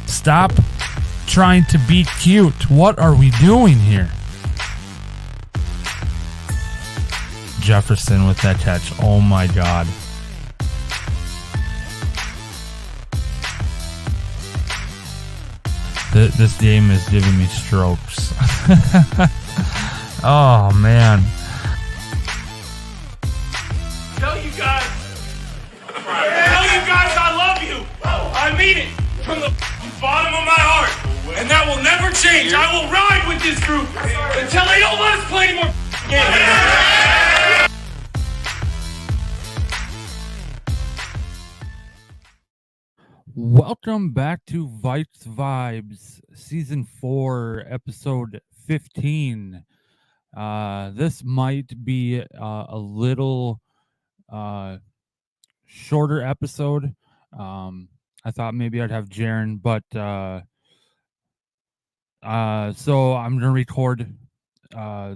Stop trying to be cute. What are we doing here? Jefferson with that catch. Oh my God. This game is giving me strokes. Oh man. Tell you guys I love you. I mean it from the bottom of my heart. And that will never change. I will ride with this group until they don't let us play anymore games. Welcome back to Vikings Vibes, Season 4, Episode 15. This might be a little shorter episode. I thought maybe I'd have Jaren, but so I'm going to record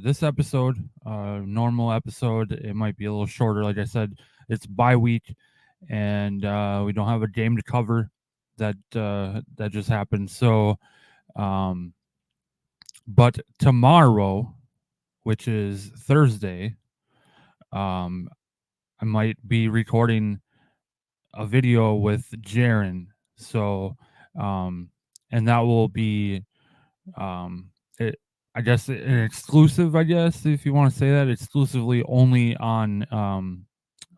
this episode, normal episode. It might be a little shorter. Like I said, it's bye week, and we don't have a game to cover. That just happened. So, but tomorrow, which is Thursday, I might be recording a video with Jaren. So, and that will be, I guess an exclusive, I guess, if you want to say that, exclusively only on,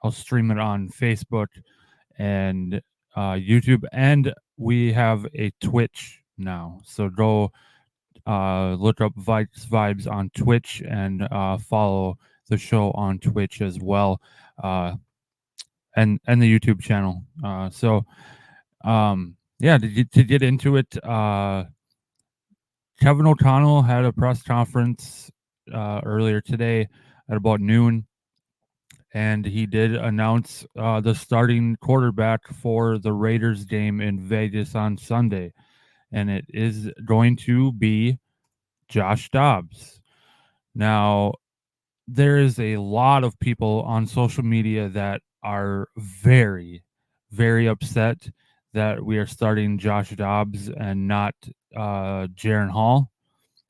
I'll stream it on Facebook and YouTube, and we have a Twitch now. So go look up Vikings Vibes on Twitch and follow the show on Twitch as well, and the YouTube channel. Yeah, to get into it, Kevin O'Connell had a press conference earlier today at about noon, and he did announce the starting quarterback for the Raiders game in Vegas on Sunday, and it is going to be Josh Dobbs. Now, there is a lot of people on social media that are very, very upset that we are starting Josh Dobbs and not Jaren Hall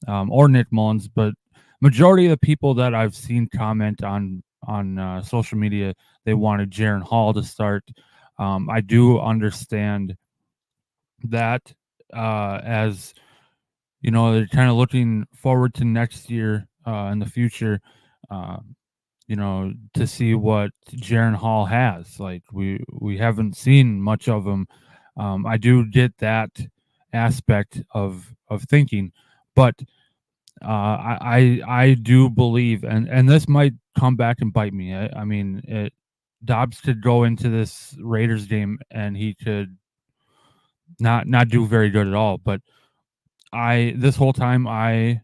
or Nick Mullins, but majority of the people that I've seen comment on social media, they wanted Jaren Hall to start. I do understand that as you know, they're kind of looking forward to next year in the future, you know, to see what Jaren Hall has. Like we haven't seen much of him. I do get that aspect of thinking, but I do believe, and this might come back and bite me. I mean, Dobbs could go into this Raiders game and he could not do very good at all. But this whole time, I've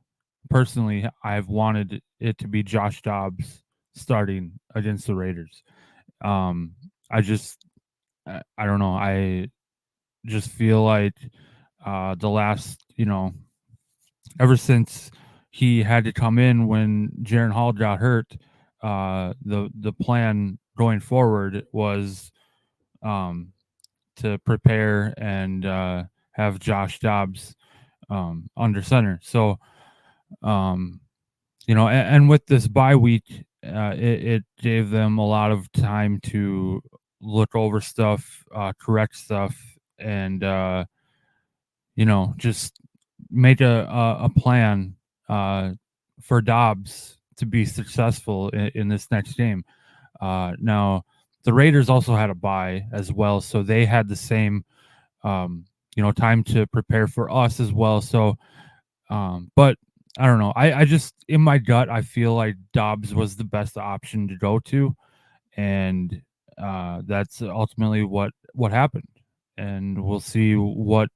wanted it to be Josh Dobbs starting against the Raiders. I don't know. I just feel like the last, you know, ever since he had to come in when Jaren Hall got hurt, the plan going forward was to prepare and have Josh Dobbs under center. So, you know, and with this bye week, it gave them a lot of time to look over stuff, correct stuff, and you know, just make a plan for Dobbs to be successful in this next game. Now, the Raiders also had a bye as well, so they had the same, you know, time to prepare for us as well. So, but I don't know. I just, in my gut, I feel like Dobbs was the best option to go to, and that's ultimately what happened. And we'll see what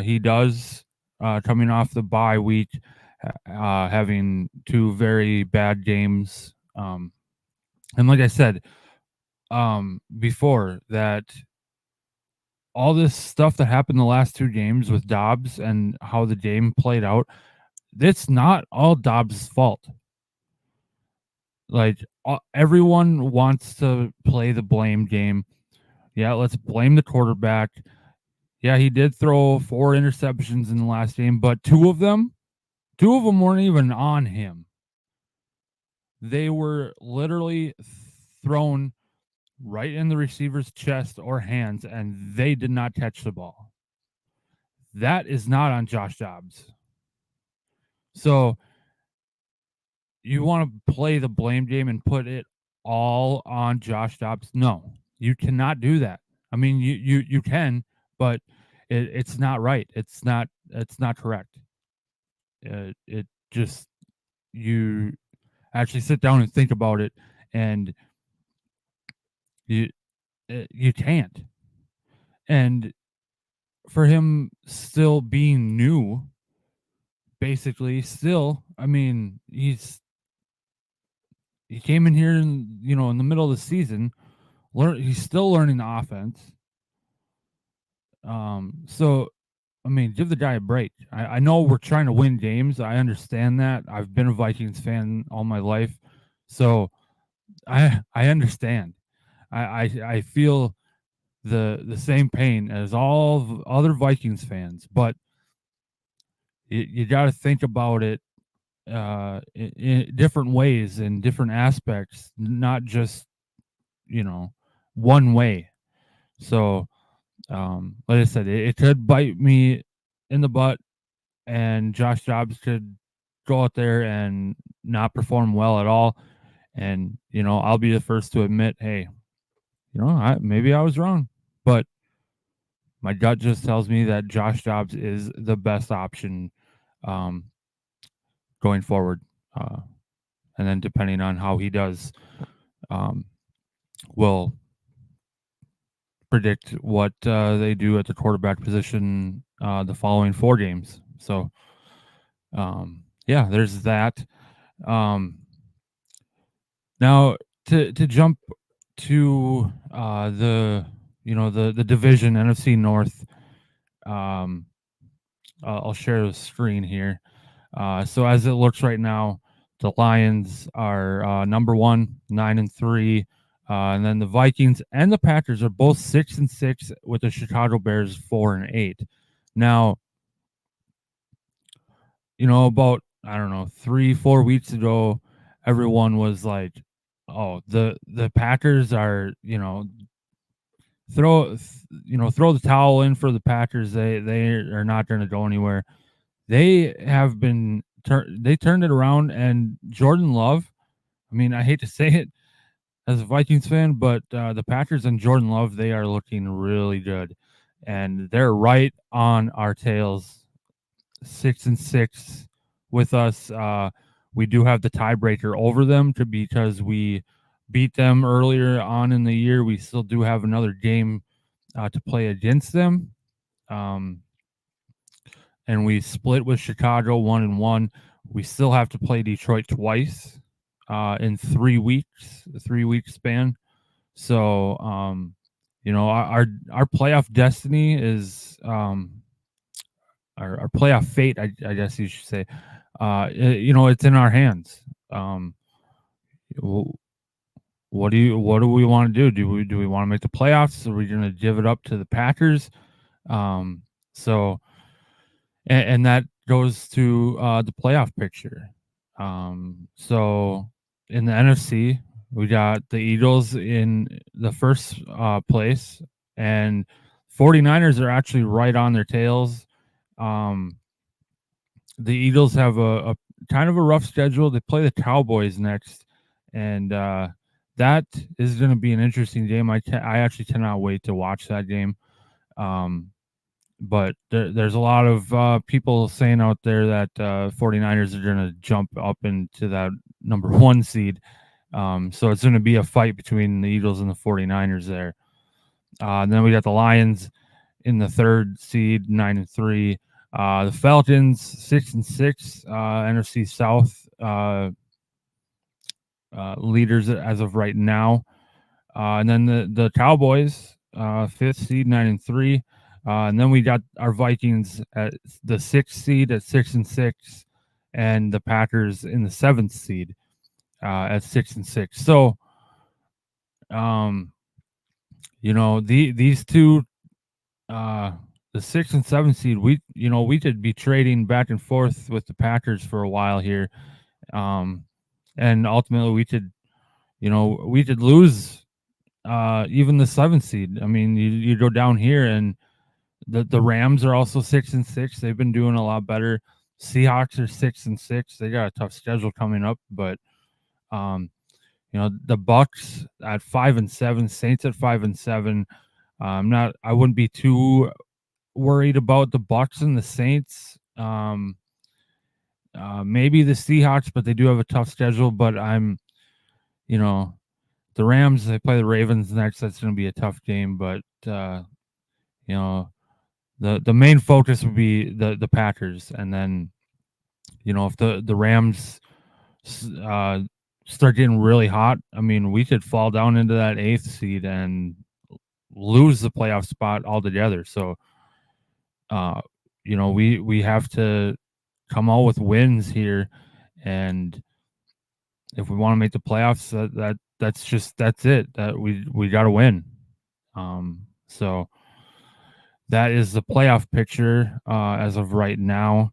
he does coming off the bye week, having two very bad games. And like I said before, that all this stuff that happened the last two games with Dobbs and how the game played out, it's not all Dobbs' fault. Like, everyone wants to play the blame game. Yeah, let's blame the quarterback. Yeah, he did throw 4 interceptions in the last game, but two of them weren't even on him. They were literally thrown right in the receiver's chest or hands, and they did not catch the ball. That is not on Josh Dobbs. So you want to play the blame game and put it all on Josh Dobbs? No, you cannot do that. I mean, you can, but it's not right. It's not correct. It just, you actually sit down and think about it, and you can't. And for him still being new, basically, still, I mean, he came in here in, in the middle of the season. He's still learning the offense. So I mean, give the guy a break. I know we're trying to win games. I understand that. I've been a Vikings fan all my life, so I understand. I feel the same pain as all other Vikings fans, but you got to think about it in different ways and different aspects, not just one way. So, like I said, it could bite me in the butt, and Josh Dobbs could go out there and not perform well at all. And I'll be the first to admit, hey, maybe I was wrong, but my gut just tells me that Josh Dobbs is the best option um, going forward. And then depending on how he does, will predict what they do at the quarterback position the following 4 games. So, yeah, there's that. Now to jump to the the division NFC North. I'll share the screen here. So as it looks right now, the Lions are number 1, 9-3, and then the Vikings and the Packers are both 6-6, with the Chicago Bears 4-8. Now, about, I don't know, 3-4 weeks ago, everyone was like, "Oh, the Packers are, throw the towel in for the Packers. They are not going to go anywhere." They have been they turned it around, and Jordan Love, I mean, I hate to say it as a Vikings fan, but the Packers and Jordan Love, they are looking really good, and they're right on our tails, 6-6 with us. We do have the tiebreaker over them because we beat them earlier on in the year. We still do have another game to play against them. And we split with Chicago 1-1. We still have to play Detroit twice in 3 weeks, a 3-week span. So, our playoff destiny is our playoff fate, I guess you should say. It's in our hands. What do we want to do? Do we want to make the playoffs? Are we going to give it up to the Packers? So. And that goes to the playoff picture. So in the NFC, we got the Eagles in the first place, and 49ers are actually right on their tails. The Eagles have a kind of a rough schedule. They play the Cowboys next, and that is going to be an interesting game. I actually cannot wait to watch that game. But there's a lot of people saying out there that 49ers are going to jump up into that number 1 seed. So it's going to be a fight between the Eagles and the 49ers there. And then we got the Lions in the 3rd seed, 9-3. The Falcons, 6-6, NFC South leaders as of right now. And then the Cowboys, 5th seed, 9-3. And then we got our Vikings at the 6th seed at 6-6, and the Packers in the 7th seed at 6-6. So, these two the 6 and 7 seed, we could be trading back and forth with the Packers for a while here. And ultimately we could lose even the 7 seed. I mean, you go down here, and the Rams are also 6 and 6. They've been doing a lot better. Seahawks are 6 and 6. They got a tough schedule coming up, but the Bucks at 5 and 7, Saints at 5 and 7. I wouldn't be too worried about the Bucks and the Saints. Maybe the Seahawks, but they do have a tough schedule. But the Rams, they play the Ravens next. That's going to be a tough game. But the main focus would be the Packers, and then if the Rams start getting really hot, I mean, we could fall down into that 8th seed and lose the playoff spot altogether. So we have to come out with wins here, and if we want to make the playoffs, that's it. That we got to win. So that is the playoff picture as of right now.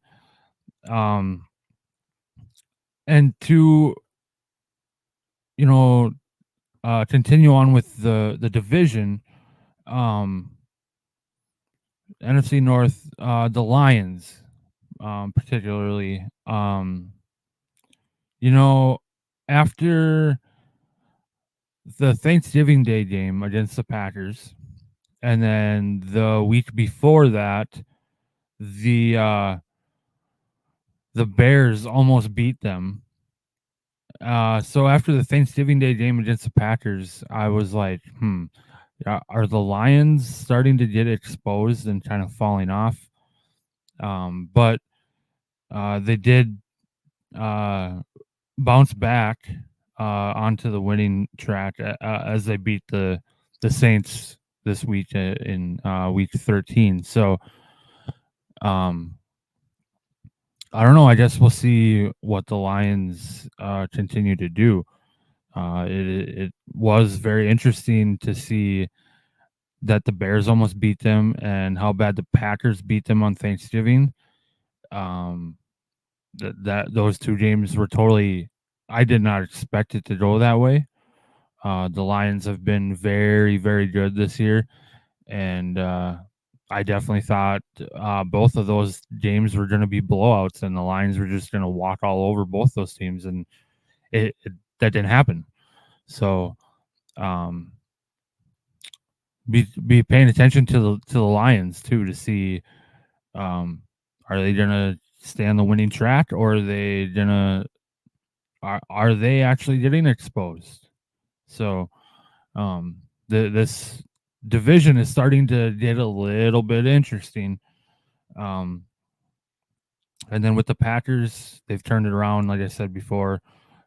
And to continue on with the division, NFC North, the Lions, particularly, after the Thanksgiving Day game against the Packers, and then the week before that, the Bears almost beat them. So after the Thanksgiving Day game against the Packers, I was like, are the Lions starting to get exposed and kind of falling off? But they did bounce back onto the winning track as they beat the Saints this week in week 13. So I don't know. I guess we'll see what the Lions continue to do. It was very interesting to see that the Bears almost beat them and how bad the Packers beat them on Thanksgiving. That those two games were totally. I did not expect it to go that way. The Lions have been very, very good this year, and I definitely thought both of those games were going to be blowouts, and the Lions were just going to walk all over both those teams, and that didn't happen. So, be paying attention to the Lions too to see, are they going to stay on the winning track, or are they are they actually getting exposed? So, this division is starting to get a little bit interesting. And then with the Packers, they've turned it around. Like I said before,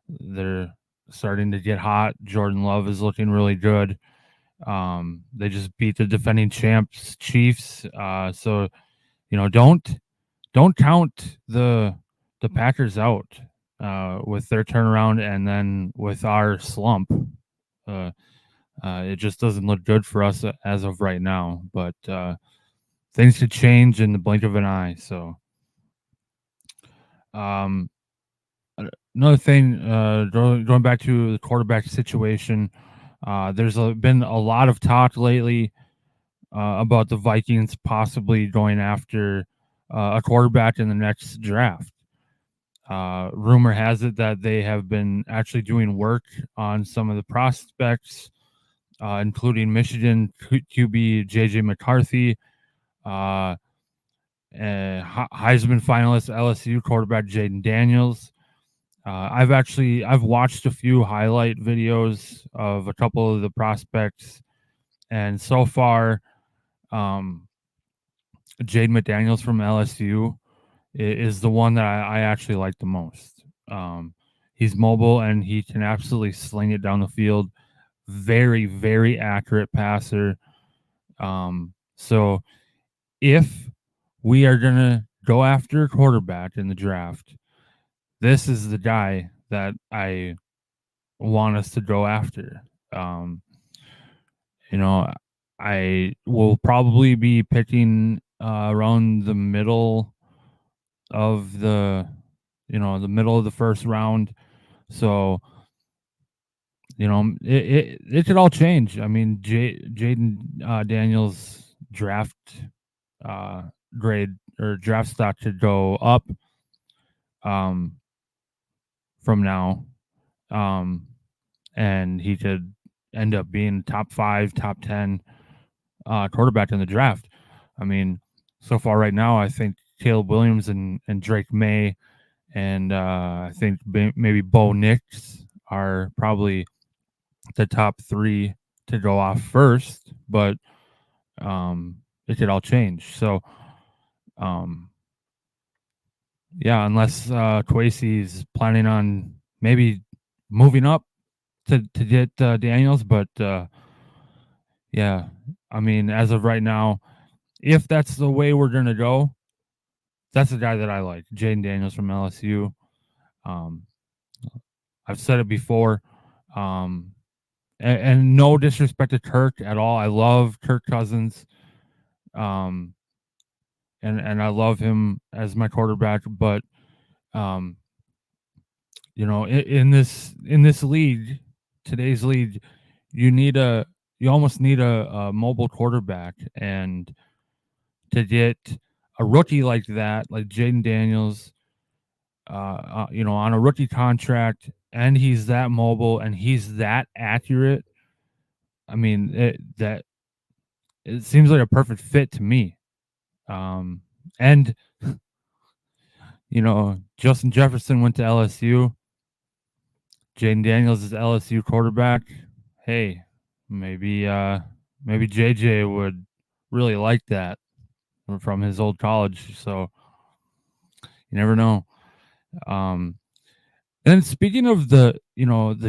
they're starting to get hot. Jordan Love is looking really good. They just beat the defending champs, Chiefs. So don't count the Packers out with their turnaround, and then with our slump. It just doesn't look good for us as of right now, but things could change in the blink of an eye. So, another thing, going back to the quarterback situation, there's been a lot of talk lately about the Vikings possibly going after a quarterback in the next draft. Rumor has it that they have been actually doing work on some of the prospects, including Michigan QB J.J. McCarthy, Heisman finalist LSU quarterback Jaden Daniels. I've watched a few highlight videos of a couple of the prospects, and so far, Jaden McDaniels from LSU is the one that I actually like the most. He's mobile, and he can absolutely sling it down the field. Very, very accurate passer. So if we are going to go after a quarterback in the draft, this is the guy that I want us to go after. I will probably be picking around the middle of the the middle of the first round. So it could all change. I mean, Jaden Daniels draft uh, grade or draft stock could go up um, from now, um, and he could end up being top 5, top 10 quarterback in the draft. I mean, so far right now, I think Caleb Williams and Drake May and I think maybe Bo Nix are probably the top 3 to go off first, but it could all change. So, um, yeah, unless Kwesi's planning on maybe moving up to get Daniels, but yeah, I mean, as of right now, if that's the way we're gonna go, that's the guy that I like, Jaden Daniels from LSU. Um, I've said it before, um, and no disrespect to Kirk at all. I love Kirk Cousins, um, and I love him as my quarterback. But um, in this league, today's league, you almost need a mobile quarterback, and to get a rookie like that, like Jaden Daniels, on a rookie contract, and he's that mobile and he's that accurate. I mean, it seems like a perfect fit to me. And Justin Jefferson went to LSU. Jaden Daniels is LSU quarterback. Hey, maybe JJ would really like that from his old college. So you never know. Um, and speaking of the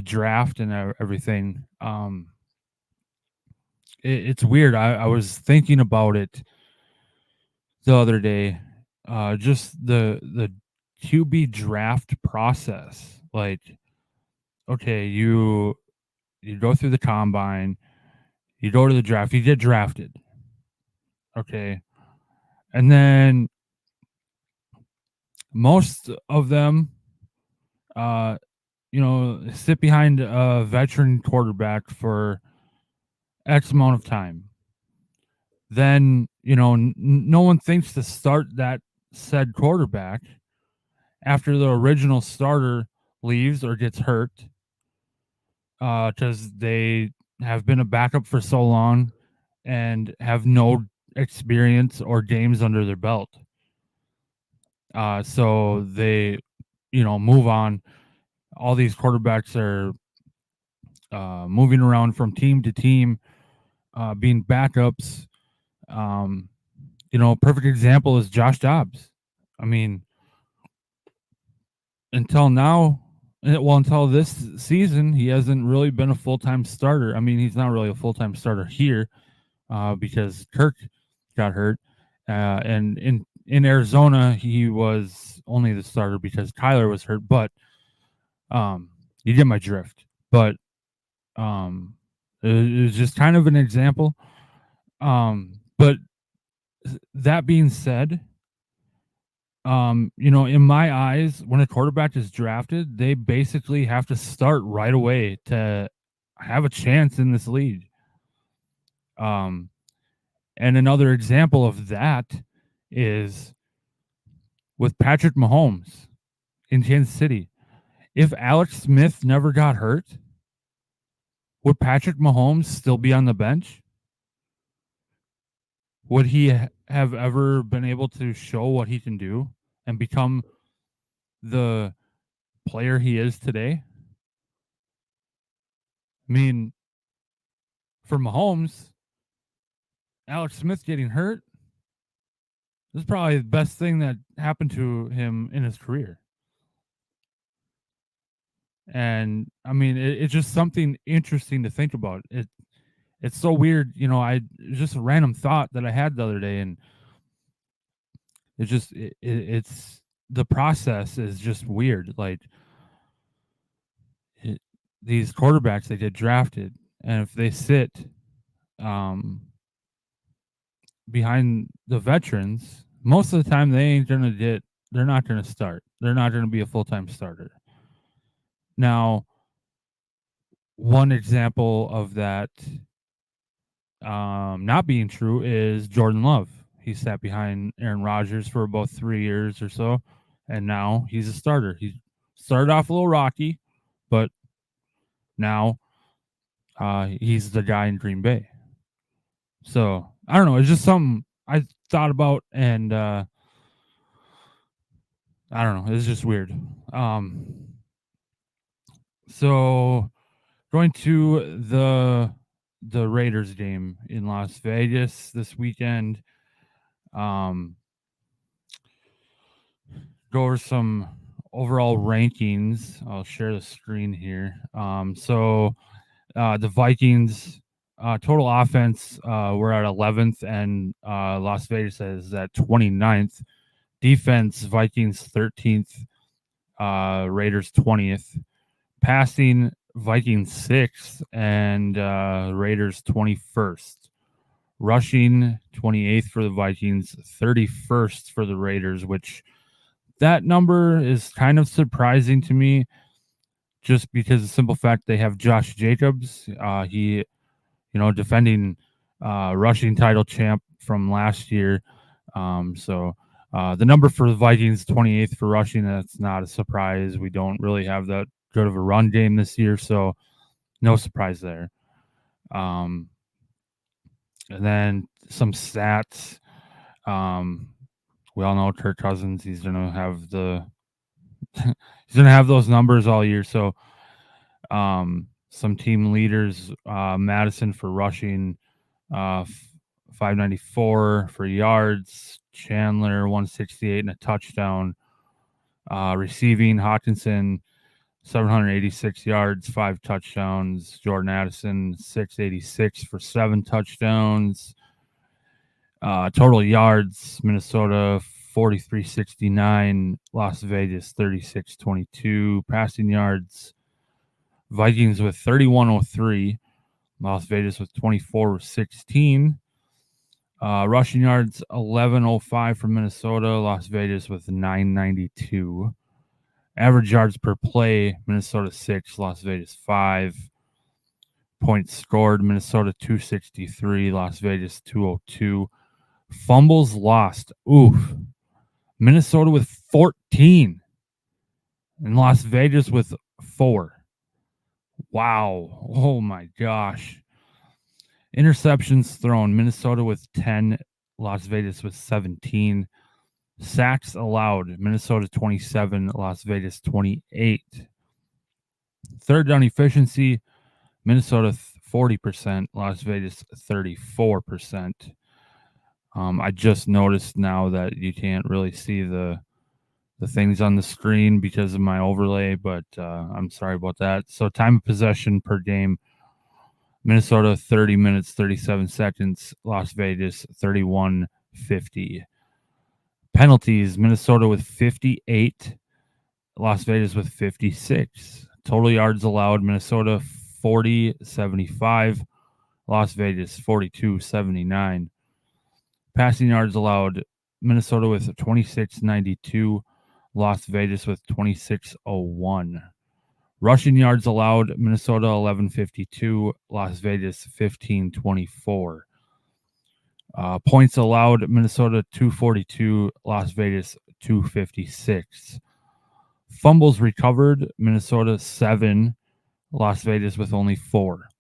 draft and everything, it's weird. I was thinking about it the other day, just the QB draft process. Like, okay, you go through the combine, you go to the draft, you get drafted, okay, and then most of them, uh, sit behind a veteran quarterback for X amount of time. Then no one thinks to start that said quarterback after the original starter leaves or gets hurt, because they have been a backup for so long and have no experience or games under their belt. So they, move on. All these quarterbacks are moving around from team to team, being backups. Perfect example is Josh Dobbs. I mean, until this season, he hasn't really been a full-time starter. I mean, he's not really a full-time starter here because Kirk got hurt. And in Arizona, he was only the starter because Kyler was hurt. But you get my drift. But it was just kind of an example. But that being said, in my eyes, when a quarterback is drafted, they basically have to start right away to have a chance in this league. And another example of that is with Patrick Mahomes in Kansas City. If Alex Smith never got hurt, would Patrick Mahomes still be on the bench? Would he have ever been able to show what he can do and become the player he is today? I mean, for Mahomes, Alex Smith getting hurt is probably the best thing that happened to him in his career. And I mean, it's just something interesting to think about. It's so weird, just a random thought that I had the other day, and it's the process is just weird. Like these quarterbacks, they get drafted, and if they sit, behind the veterans, most of the time they're not gonna start. They're not gonna be a full-time starter. Now, one example of that not being true is Jordan Love. He sat behind Aaron Rodgers for about 3 years or so, and now he's a starter. He started off a little rocky, but now he's the guy in Green Bay. So I don't know. It's just something I thought about, and I don't know. It's just weird. So going to the Raiders game in Las Vegas this weekend. Go over some overall rankings. I'll share the screen here. So the Vikings total offense, we're at 11th, and Las Vegas is at 29th. Defense, Vikings 13th, Raiders 20th. Passing, Vikings 6th, and Raiders 21st. Rushing, 28th for the Vikings, 31st for the Raiders, which that number is kind of surprising to me, just because of the simple fact they have Josh Jacobs. He, defending rushing title champ from last year. So the number for the Vikings, 28th for rushing. That's not a surprise. We don't really have that good of a run game this year, so no surprise there. And then some stats. We all know Kirk Cousins. He's gonna have those numbers all year. So, some team leaders: Madison for rushing, 594 for yards. Chandler 168 and a touchdown. Receiving, Hawkinson 786 yards, 5 touchdowns. Jordan Addison 686 for 7 touchdowns. Total yards, Minnesota 4369, Las Vegas 3622. Passing yards, Vikings with 3103, Las Vegas with 2416. Rushing yards 1105 for Minnesota, Las Vegas with 992. Average yards per play, Minnesota 6, Las Vegas 5. Points scored, Minnesota 263, Las Vegas 202. Fumbles lost. Oof. Minnesota with 14. And Las Vegas with 4. Wow. Oh my gosh. Interceptions thrown. Minnesota with 10. Las Vegas with 17. Sacks allowed. Minnesota 27. Las Vegas 28. Third down efficiency. Minnesota 40%. Las Vegas 34%. I just noticed now that you can't really see the things on the screen because of my overlay, but I'm sorry about that. So time of possession per game, Minnesota 30 minutes, 37 seconds, Las Vegas 31:50. Penalties, Minnesota with 58, Las Vegas with 56. Total yards allowed, Minnesota 40-75, Las Vegas 42-79. Passing yards allowed, Minnesota with 2692, Las Vegas with 2601. Rushing yards allowed, Minnesota 1152, Las Vegas 1524. Points allowed, Minnesota 242, Las Vegas 256. Fumbles recovered, Minnesota 7, Las Vegas with only 4.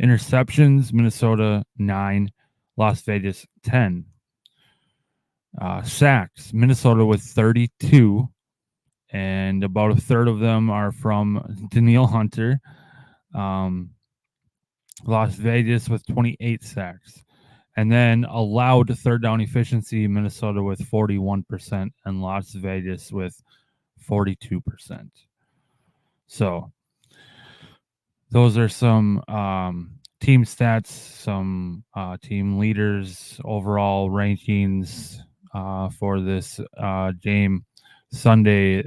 Interceptions, Minnesota 9, Las Vegas 10. Sacks, Minnesota with 32, and about a third of them are from Danielle Hunter. Las Vegas with 28 sacks. And then allowed third down efficiency, Minnesota with 41% and Las Vegas with 42%. So those are some team stats, some team leaders, overall rankings for this game Sunday,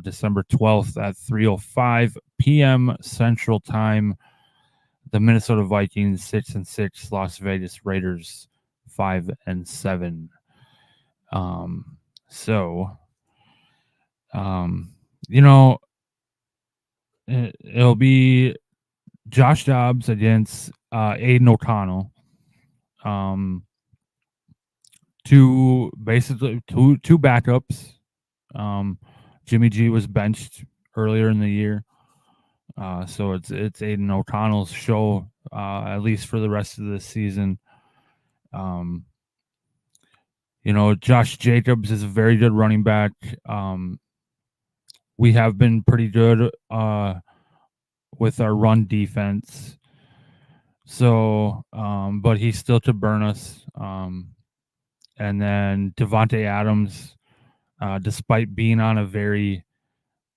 December 12th at 3:05 p.m. Central Time. The Minnesota Vikings 6-6, Las Vegas Raiders 5-7. So, you know, it'll be Josh Dobbs against Aiden O'Connell. Two backups. Jimmy G was benched earlier in the year, so it's Aiden O'Connell's show, at least for the rest of the season. Josh Jacobs is a very good running back. We have been pretty good with our run defense. So, but he still could burn us. And then Devontae Adams, despite being on a very,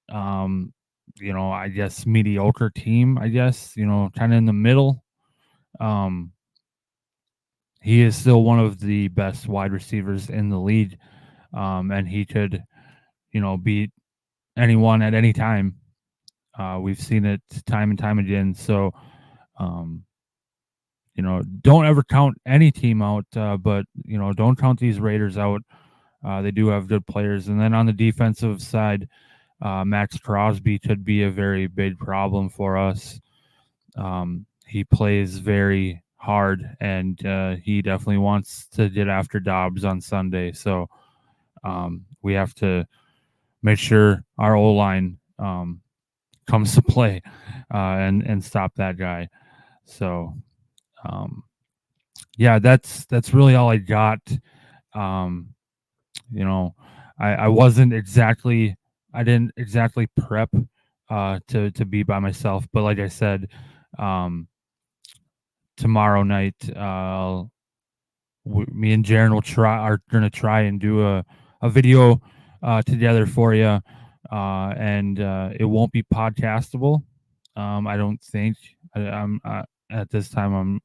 I guess mediocre team, kind of in the middle, he is still one of the best wide receivers in the league. And he could, beat anyone at any time. We've seen it time and time again. So, don't ever count any team out, but, don't count these Raiders out. They do have good players. And then on the defensive side, Max Crosby could be a very big problem for us. He plays very hard, and he definitely wants to get after Dobbs on Sunday. So we have to make sure our O-line comes to play and stop that guy. So, that's really all I got. I didn't exactly prep to be by myself, but like I said, tomorrow night, me and Jaron are going to try and do a video together for you, and it won't be podcastable. I don't think. I'm at this time I'm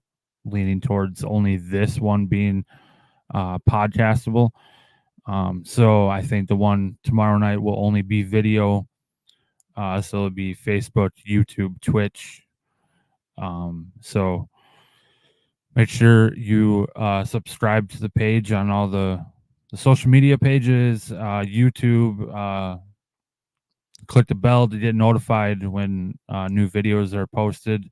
leaning towards only this one being podcastable. So I think the one tomorrow night will only be video. So it'll be Facebook, YouTube, Twitch. So make sure you subscribe to the page on all the social media pages, YouTube. Click the bell to get notified when new videos are posted.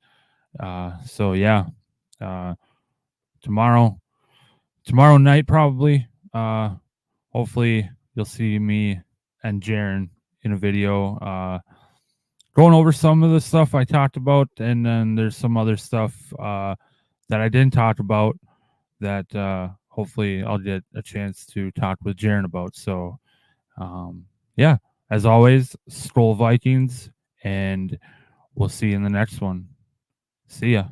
Tomorrow night probably. Hopefully you'll see me and Jaron in a video going over some of the stuff I talked about, and then there's some other stuff that I didn't talk about that hopefully I'll get a chance to talk with Jaron about. So, as always, Skol Vikings, and we'll see you in the next one. See ya.